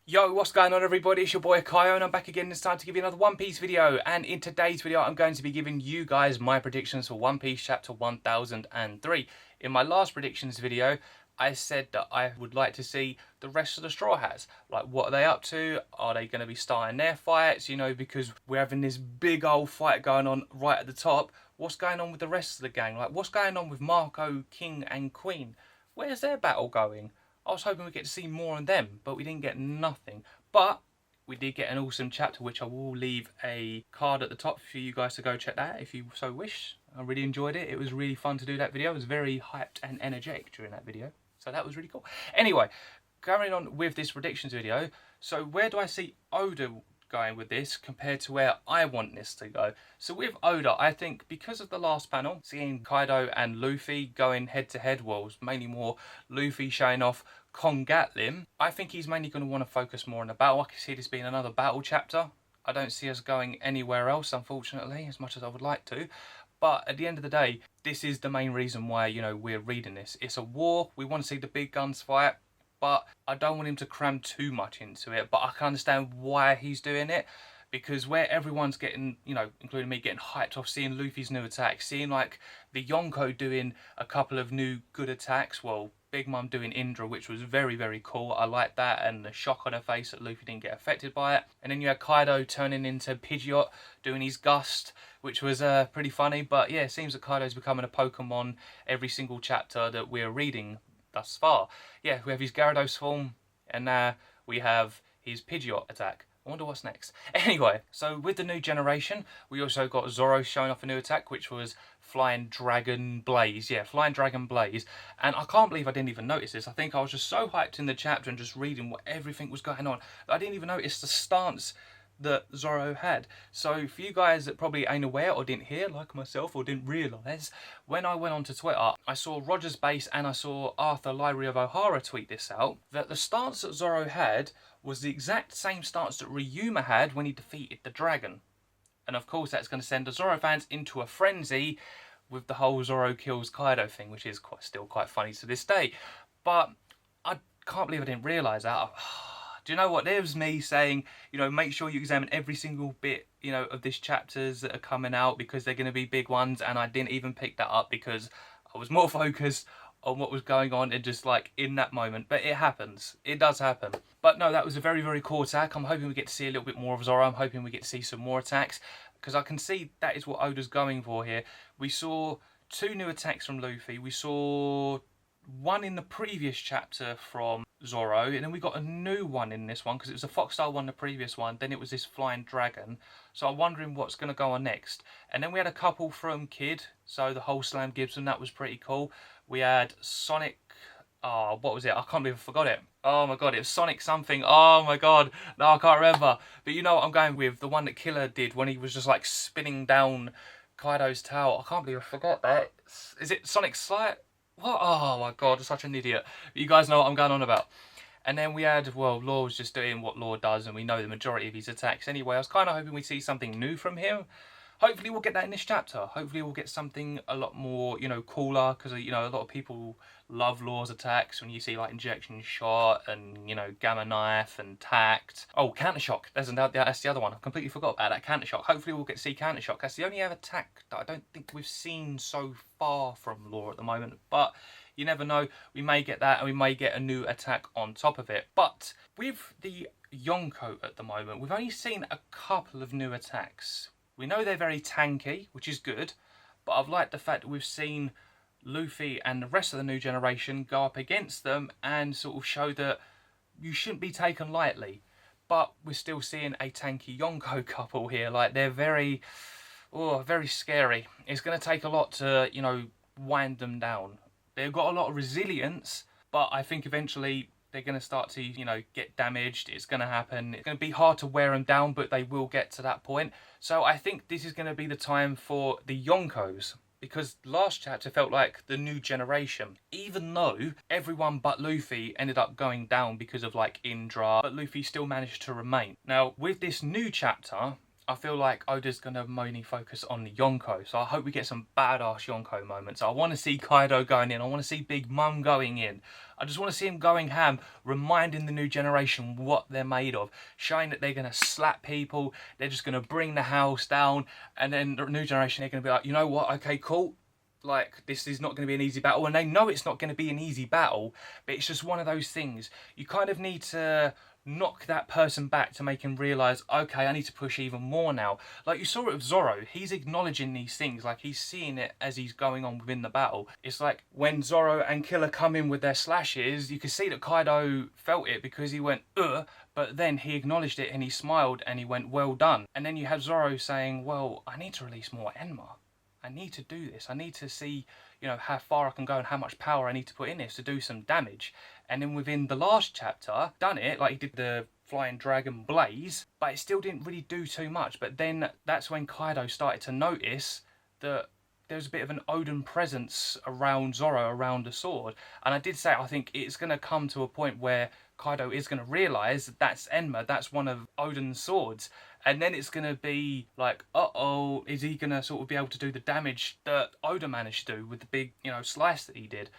Yo, what's going on everybody? It's your boy KAIO and I'm back again this time to give you another One Piece video. And in today's video I'm going to be giving you guys my predictions for One Piece chapter 1003. In my last predictions video I said that I would like to see the rest of the Straw Hats. Like, what are they up to? Are they going to be starting their fights? You know, because we're having this big old fight going on right at the top. What's going on with the rest of the gang? Like, what's going on with Marco, King and Queen? Where's their battle going? I was hoping we'd get to see more on them, but we didn't get nothing. But we did get an awesome chapter, which I will leave a card at the top for you guys to go check that if you so wish. I really enjoyed it. It was really fun to do that video. I was very hyped and energetic during that video. So that was really cool. Anyway, carrying on with this predictions video. So where do I see Oda going with this compared to where I want this to go? So with Oda, I think because of the last panel, seeing Kaido and Luffy going head to head, well, mainly more Luffy showing off Kongatlim, I think he's mainly going to want to focus more on the battle. I can see this being another battle chapter. I don't see us going anywhere else, unfortunately, as much as I would like to. But at the end of the day, this is the main reason why, you know, we're reading this. It's a war. We want to see the big guns fight. But I don't want him to cram too much into it. But I can understand why he's doing it. Because where everyone's getting, you know, including me, getting hyped off seeing Luffy's new attack, seeing like the Yonko doing a couple of new good attacks. Well, Big Mom doing Indra, which was very, very cool. I liked that, and the shock on her face that Luffy didn't get affected by it. And then you had Kaido turning into Pidgeot, doing his Gust, which was pretty funny. But yeah, it seems that Kaido's becoming a Pokemon every single chapter that we're reading thus far. Yeah, we have his Gyarados form, and now we have his Pidgeot attack. I wonder what's next. Anyway, so with the new generation, we also got Zoro showing off a new attack, which was Flying Dragon Blaze. Yeah, Flying Dragon Blaze. And I can't believe I didn't even notice this. I think I was just so hyped in the chapter and just reading what everything was going on that I didn't even notice the stance that Zoro had. So for you guys that probably ain't aware or didn't hear, like myself, or didn't realise, when I went onto Twitter, I saw Roger's Base and I saw Arthur Lyrie of O'Hara tweet this out, that the stance that Zoro had was the exact same stance that Ryuma had when he defeated the dragon. And of course that's going to send the Zoro fans into a frenzy with the whole Zoro kills Kaido thing, which is still quite funny to this day. But I can't believe I didn't realise that. Do you know what? There's me saying, you know, make sure you examine every single bit, you know, of these chapters that are coming out because they're going to be big ones. And I didn't even pick that up because I was more focused on what was going on and just like in that moment. But it happens. It does happen. But no, that was a very, very cool attack. I'm hoping we get to see a little bit more of Zoro. I'm hoping we get to see some more attacks because I can see that is what Oda's going for here. We saw 2 new attacks from Luffy. We saw one in the previous chapter from Zoro, and then we got a new one in this one because it was a fox style one, the previous one, then it was this flying dragon. So I'm wondering what's going to go on next. And then we had a couple from Kid, so the whole Slam Gibson, that was pretty cool. We had Sonic, what was it? I can't believe I forgot it. Oh my god, it was Sonic something. Oh my god, no, I can't remember. But you know what I'm going with, the one that Killer did when he was just like spinning down Kaido's tail. I can't believe I forgot that. Is it Sonic Slide? What? Oh my god, I'm such an idiot. You guys know what I'm going on about. And then we had, well, Law was just doing what Law does, and we know the majority of his attacks anyway. I was kind of hoping we'd see something new from him. Hopefully we'll get that in this chapter. Hopefully we'll get something a lot more, you know, cooler, because, you know, a lot of people love Law's attacks when you see, like, Injection Shot and, you know, Gamma Knife and Tact. Oh, Counter Shock. That's the other one. I completely forgot about that, Counter Shock. Hopefully we'll get to see Counter Shock. That's the only other attack that I don't think we've seen so far from Law at the moment. But you never know. We may get that, and we may get a new attack on top of it. But with the Yonko at the moment, we've only seen a couple of new attacks. We know they're very tanky, which is good, but I've liked the fact that we've seen Luffy and the rest of the new generation go up against them and sort of show that you shouldn't be taken lightly. But we're still seeing a tanky Yonko couple here. Like, they're very scary. It's going to take a lot to, you know, wind them down. They've got a lot of resilience, but I think eventually they're going to start to, you know, get damaged. It's going to happen. It's going to be hard to wear them down, but they will get to that point. So I think this is going to be the time for the Yonkos, because last chapter felt like the new generation. Even though everyone but Luffy ended up going down because of, like, Indra, but Luffy still managed to remain. Now, with this new chapter, I feel like Oda's going to mainly focus on the Yonko. So I hope we get some badass Yonko moments. I want to see Kaido going in. I want to see Big Mum going in. I just want to see him going ham, reminding the new generation what they're made of. Showing that they're going to slap people. They're just going to bring the house down. And then the new generation, they're going to be like, you know what? Okay, cool. Like, this is not going to be an easy battle. And they know it's not going to be an easy battle. But it's just one of those things. You kind of need to knock that person back to make him realise, okay, I need to push even more now. Like you saw it with Zoro, he's acknowledging these things, like he's seeing it as he's going on within the battle. It's like when Zoro and Killer come in with their slashes, you can see that Kaido felt it because he went, but then he acknowledged it and he smiled and he went, well done. And then you have Zoro saying, well, I need to release more Enma. I need to do this. I need to see, you know, how far I can go and how much power I need to put in this to do some damage. And then within the last chapter, done it, like he did the flying dragon blaze, but it still didn't really do too much. But then that's when Kaido started to notice that there was a bit of an Odin presence around Zoro, around the sword. And I did say, I think it's going to come to a point where Kaido is going to realise that that's Enma, that's one of Odin's swords. And then it's going to be like, uh-oh, is he going to sort of be able to do the damage that Oda managed to do with the big, you know, slice that he did?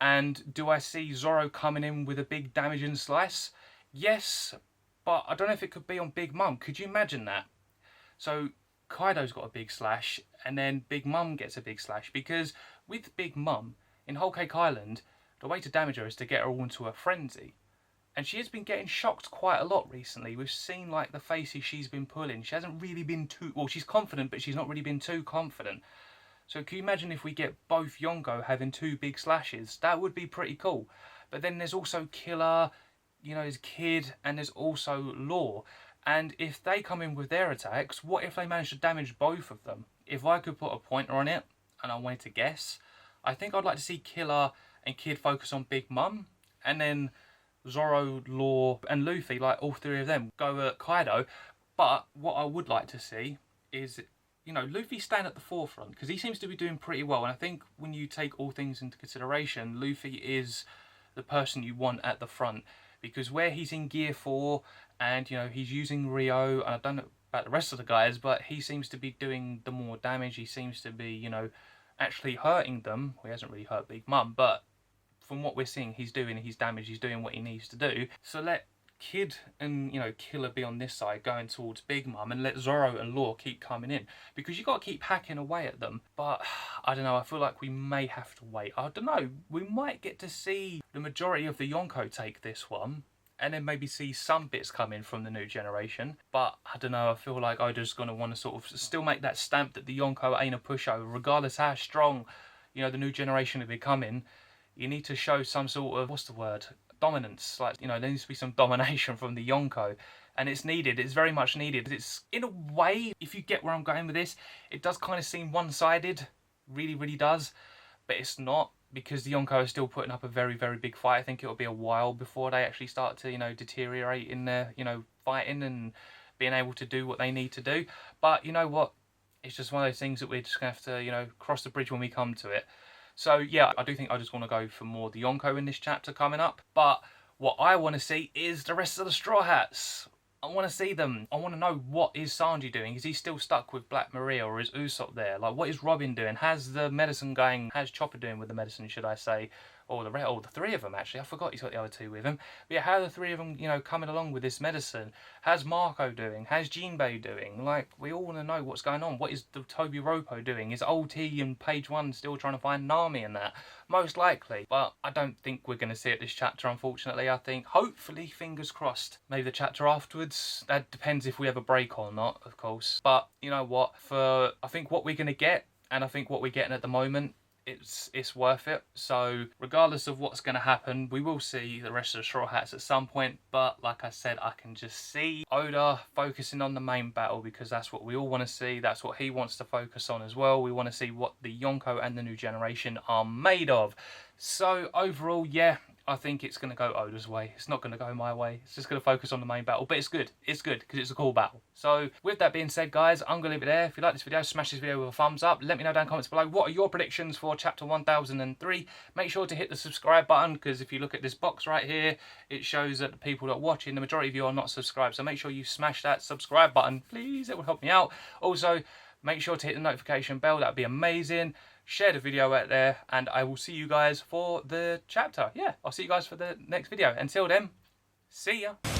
And do I see Zoro coming in with a big damaging slice? Yes, but I don't know if it could be on Big Mum. Could you imagine that? So Kaido's got a big slash, and then Big Mum gets a big slash. Because with Big Mum, in Whole Cake Island, the way to damage her is to get her all into a frenzy. And she has been getting shocked quite a lot recently. We've seen like the faces she's been pulling. She hasn't really been too... Well, she's confident, but she's not really been too confident. So can you imagine if we get both Yonko having two big slashes? That would be pretty cool. But then there's also Killer, you know, there's Kid, and there's also Law. And if they come in with their attacks, what if they manage to damage both of them? If I could put a pointer on it, and I wanted to guess, I think I'd like to see Killer and Kid focus on Big Mum. And then Zoro, Law, and Luffy, like all three of them, go at Kaido. But what I would like to see is, you know, Luffy stand at the forefront because he seems to be doing pretty well. And I think when you take all things into consideration, Luffy is the person you want at the front because where he's in Gear 4 and, you know, he's using Rio, and I don't know about the rest of the guys, but he seems to be doing the more damage. He seems to be, you know, actually hurting them. Well, he hasn't really hurt Big Mum, but from what we're seeing, he's doing his damage, he's doing what he needs to do. So let Kid and, you know, Killer be on this side going towards Big Mum, and let Zoro and Law keep coming in because you got to keep hacking away at them. But I don't know, I feel like we may have to wait. I don't know, we might get to see the majority of the Yonko take this one and then maybe see some bits come in from the new generation. But I don't know, I feel like Oda's going to want to sort of still make that stamp that the Yonko ain't a pushover, regardless how strong, you know, the new generation are becoming. You need to show some sort of, what's the word, dominance. Like, you know, there needs to be some domination from the Yonko. And it's needed, it's very much needed. It's, in a way, if you get where I'm going with this, it does kind of seem one-sided. Really, really does. But it's not, because the Yonko is still putting up a very, very big fight. I think it'll be a while before they actually start to, you know, deteriorate in their, you know, fighting and being able to do what they need to do. But you know what? It's just one of those things that we're just going to have to, you know, cross the bridge when we come to it. So yeah, I do think I just want to go for more the Yonko in this chapter coming up. But what I want to see is the rest of the Straw Hats. I want to see them. I want to know, what is Sanji doing? Is he still stuck with Black Maria, or is Usopp there? Like, what is Robin doing? How's the medicine going? How's Chopper doing with the medicine, should I say? Or the three of them, actually. I forgot he's got the other two with him. But yeah, how are the three of them, you know, coming along with this medicine? How's Marco doing? How's Jinbei doing? Like, we all want to know what's going on. What is the Toby Ropo doing? Is Old T and Page 1 still trying to find Nami and that? Most likely. But I don't think we're going to see it this chapter, unfortunately. I think, hopefully, fingers crossed, maybe the chapter afterwards. That depends if we have a break or not, of course. But, you know what? For, I think what we're going to get, and I think what we're getting at the moment, it's worth it. So regardless of what's going to happen, we will see the rest of the Straw Hats at some point. But like I said, I can just see Oda focusing on the main battle because that's what we all want to see. That's what he wants to focus on as well. We want to see what the Yonko and the new generation are made of. So overall, yeah, I think it's going to go Oda's way. It's not going to go my way. It's just going to focus on the main battle. But it's good. It's good because it's a cool battle. So with that being said, guys, I'm going to leave it there. If you like this video, smash this video with a thumbs up. Let me know down in the comments below. What are your predictions for chapter 1003? Make sure to hit the subscribe button because if you look at this box right here, it shows that the people that are watching, the majority of you are not subscribed. So make sure you smash that subscribe button, please. It will help me out. Also, make sure to hit the notification bell. That would be amazing. Share the video out there, and I will see you guys for the chapter. Yeah, I'll see you guys for the next video. Until then, see ya.